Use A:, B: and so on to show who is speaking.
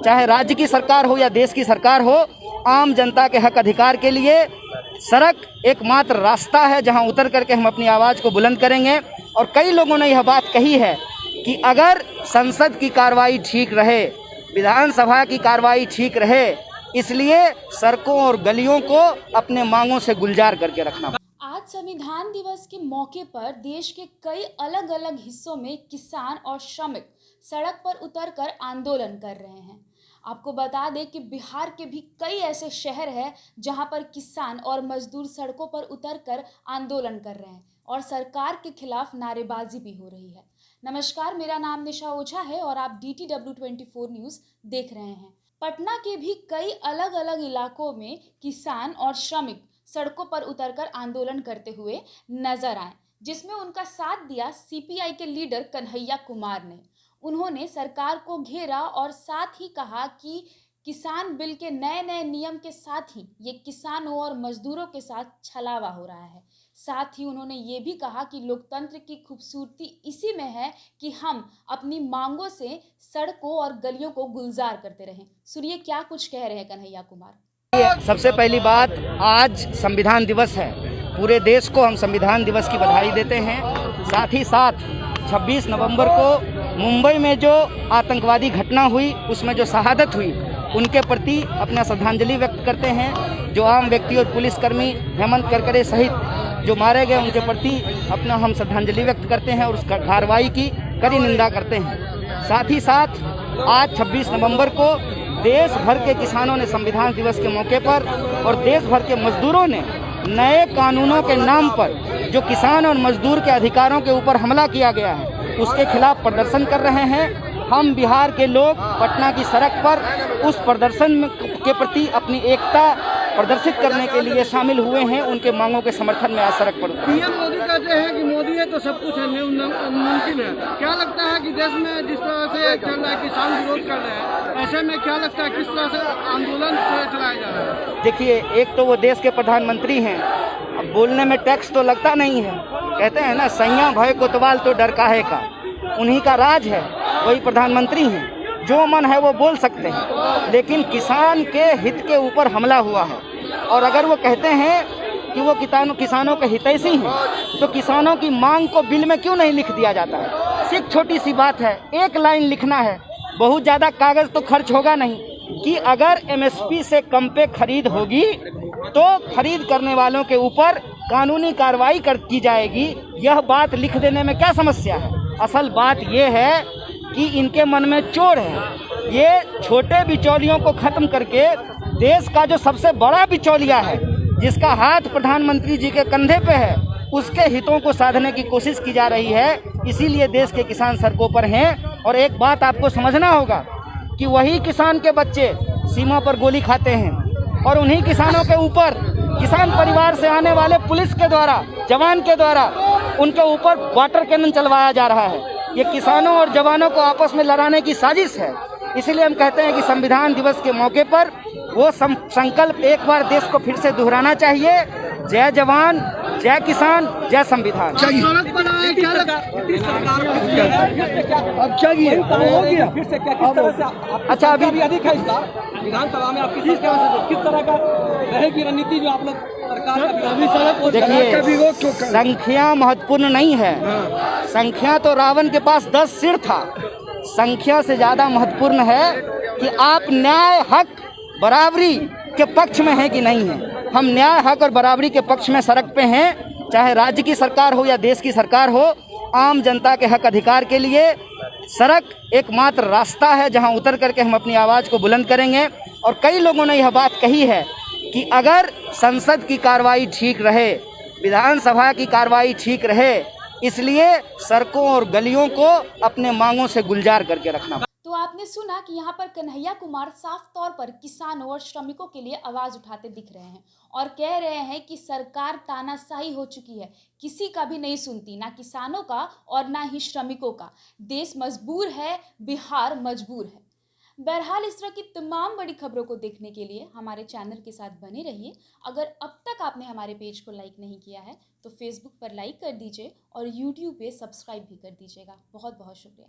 A: चाहे राज्य की सरकार हो या देश की सरकार हो, आम जनता के हक अधिकार के लिए सड़क एकमात्र रास्ता है जहां उतर करके हम अपनी आवाज़ को बुलंद करेंगे। और कई लोगों ने यह बात कही है कि अगर संसद की कार्रवाई ठीक रहे, विधानसभा की कार्रवाई ठीक रहे, इसलिए सड़कों और गलियों को अपने मांगों से गुलजार करके रखना।
B: आज संविधान दिवस के मौके पर देश के कई अलग अलग हिस्सों में किसान और श्रमिक सड़क पर उतरकर आंदोलन कर रहे हैं। आपको बता दें कि बिहार के भी कई ऐसे शहर हैं जहां पर किसान और मजदूर सड़कों पर उतरकर आंदोलन कर रहे हैं और सरकार के खिलाफ नारेबाजी भी हो रही है। नमस्कार, मेरा नाम निशा ओझा है और आप DTW24 न्यूज़ देख रहे हैं। पटना के भी कई अलग अलग इलाकों में किसान और श्रमिक सड़कों पर उतरकर आंदोलन करते हुए नजर आए, जिसमें उनका साथ दिया CPI के लीडर कन्हैया कुमार ने। उन्होंने सरकार को घेरा और साथ ही कहा कि किसान बिल के नए नए नियम के साथ ही ये किसानों और मजदूरों के साथ छलावा हो रहा है। साथ ही उन्होंने ये भी कहा कि लोकतंत्र की खूबसूरती इसी में है कि हम अपनी मांगों से सड़कों और गलियों को गुलजार करते रहें। सुनिए क्या कुछ कह रहे हैं कन्हैया कुमार।
A: सबसे पहली बात, आज संविधान दिवस है। पूरे देश को हम संविधान दिवस की बधाई देते हैं। साथ ही साथ 26 नवंबर को मुंबई में जो आतंकवादी घटना हुई, उसमें जो शहादत हुई, उनके प्रति अपना श्रद्धांजलि व्यक्त करते हैं। जो आम व्यक्ति और पुलिसकर्मी हेमंत करकरे सहित जो मारे गए, उनके प्रति अपना हम श्रद्धांजलि व्यक्त करते हैं और उस कार्रवाई की कड़ी निंदा करते हैं। साथ ही साथ आज 26 नवंबर को देश भर के किसानों ने संविधान दिवस के मौके पर और देश भर के मजदूरों ने नए कानूनों के नाम पर जो किसान और मजदूर के अधिकारों के ऊपर हमला किया गया है, उसके खिलाफ प्रदर्शन कर रहे हैं। हम बिहार के लोग पटना की सड़क पर उस प्रदर्शन के प्रति अपनी एकता प्रदर्शित करने के लिए शामिल हुए हैं। उनके मांगों के समर्थन में आज सड़क पर
C: पीएम मोदी कहते हैं कि मोदी है तो सब कुछ मुमकिन है। क्या लगता है कि देश में जिस तरह से चल रहा है, किसान विरोध कर रहे हैं, ऐसे में क्या लगता है किस तरह से आंदोलन चलाया जा रहा है?
A: देखिए, एक तो वो देश के प्रधानमंत्री हैं, अब बोलने में टैक्स तो लगता नहीं है। कहते हैं ना, सैया भय कोतवाल तो डर काहे का। उन्हीं का राज है, वही प्रधानमंत्री हैं, जो मन है वो बोल सकते हैं। लेकिन किसान के हित के ऊपर हमला हुआ है और अगर वो कहते हैं कि वो किसानों के हितैषी हैं, तो किसानों की मांग को बिल में क्यों नहीं लिख दिया जाता है? सिर्फ छोटी सी बात है, एक लाइन लिखना है, बहुत ज़्यादा कागज़ तो खर्च होगा नहीं कि अगर MSP से कम पे खरीद होगी तो खरीद करने वालों के ऊपर कानूनी कार्रवाई की जाएगी। यह बात लिख देने में क्या समस्या है? असल बात यह है कि इनके मन में चोर है। ये छोटे बिचौलियों को खत्म करके देश का जो सबसे बड़ा बिचौलिया है, जिसका हाथ प्रधानमंत्री जी के कंधे पे है, उसके हितों को साधने की कोशिश की जा रही है। इसीलिए देश के किसान सड़कों पर हैं। और एक बात आपको समझना होगा कि वही किसान के बच्चे सीमा पर गोली खाते हैं और उन्हीं किसानों के ऊपर, किसान परिवार से आने वाले पुलिस के द्वारा, जवान के द्वारा उनके ऊपर वाटर कैनन चलवाया जा रहा है। ये किसानों और जवानों को आपस में लड़ाने की साजिश है। इसलिए हम कहते हैं कि संविधान दिवस के मौके पर वो संकल्प एक बार देश को फिर से दोहराना चाहिए। जय जवान, जय किसान, जय संविधान। अच्छा, अभी
C: अधिक है इसका विधानसभा में आपकी किस तरह का रहेगी रणनीति जो आप लोग
A: देखिए, संख्या महत्वपूर्ण नहीं है। संख्या तो रावण के पास 10 सिर था। संख्या से ज़्यादा महत्वपूर्ण है कि आप न्याय, हक, बराबरी के पक्ष में हैं कि नहीं हैं। हम न्याय, हक और बराबरी के पक्ष में सड़क पे हैं। चाहे राज्य की सरकार हो या देश की सरकार हो, आम जनता के हक अधिकार के लिए सड़क एकमात्र रास्ता है जहां उतर करके हम अपनी आवाज़ को बुलंद करेंगे। और कई लोगों ने यह बात कही है कि अगर संसद की कार्रवाई ठीक रहे, विधानसभा की कार्रवाई ठीक रहे, इसलिए सड़कों और गलियों को अपने मांगों से गुलजार करके रखना।
B: तो आपने सुना कि यहाँ पर कन्हैया कुमार साफ तौर पर किसानों और श्रमिकों के लिए आवाज उठाते दिख रहे हैं और कह रहे हैं कि सरकार तानाशाही हो चुकी है, किसी का भी नहीं सुनती, ना किसानों का और ना ही श्रमिकों का। देश मजबूर है, बिहार मजबूर है। बहरहाल इस तरह की तमाम बड़ी खबरों को देखने के लिए हमारे चैनल के साथ बने रहिए। अगर अब तक आपने हमारे पेज को लाइक नहीं किया है तो फेसबुक पर लाइक कर दीजिए और यूट्यूब पे सब्सक्राइब भी कर दीजिएगा। बहुत बहुत शुक्रिया।